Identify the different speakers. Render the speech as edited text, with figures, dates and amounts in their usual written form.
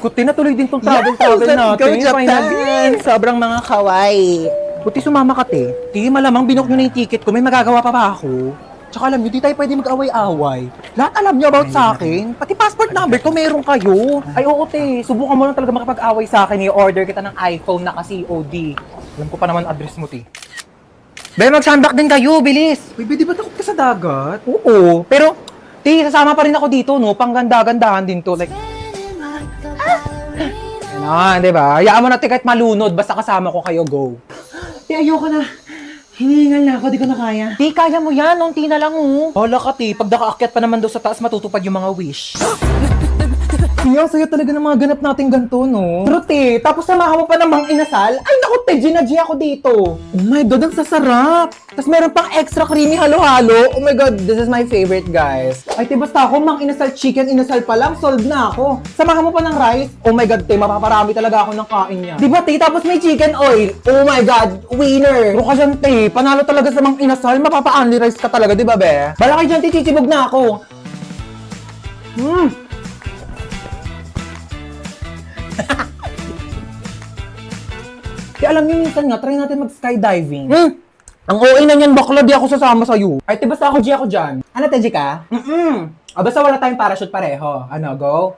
Speaker 1: ko, tinatuloy din tong travel
Speaker 2: let's go
Speaker 1: natin.
Speaker 2: Japan! Sobrang mga kawaii.
Speaker 1: Buti sumama ka, te. Ti, malamang binook nyo na yung ticket ko. May magagawa pa ba ako? Tsaka alam nyo, di tayo pwede mag-away-away. Lahat alam nyo about sa akin. Pati passport number ko, meron kayo. Ay, oo, te. Subukan mo lang talaga makipag-away sa akin. I-order kita ng iPhone na COD. Alam ko pa naman address mo, te. Be, mag-sunback din kayo, bilis. Uy, di ba takot ka sa dagat? Oo, pero, te, sasama pa rin ako dito, no? Pangganda-gandahan din to. Like, ano, di ba? Hayaan mo na, te, kahit malunod. Basta kasama ko kayo, go. Te, ayoko na. Hinihingal na ako, di ko na kaya. Di, kaya mo yan, unti na lang, oh. Hala ka, te, pag nakaakyat pa naman daw sa taas, matutupad yung mga wish. Ang saya talaga ng mga ganap natin ganito, no? Pero, te, tapos samahan mo pa namang inasal? Ay, naku, te, G ako dito. Oh my God, ang sasarap. Tapos meron pang extra creamy halo-halo. Oh my God, this is my favorite, guys. Ay, te, basta ako, mang inasal chicken, inasal pa lang, solved na ako. Samahan mo pa ng rice? Oh my God, te, mapaparami talaga ako ng kain niya. Di ba, te, tapos may chicken oil? Oh my God, winner. Pero ka dyan, te, panalo talaga sa mang inasal, mapapa-only rice ka talaga, di ba, be? Bala kayo dyan, te, chichibog na ako. Kaya alam niyo, minsan nga, try natin mag-skydiving. Ang OA na niyan, bakla, di ako sasama sa'yo. Ay, te, basta ako, G ako dyan. Ano, te, G ka? Basta wala tayong parachute pareho. Ano, go?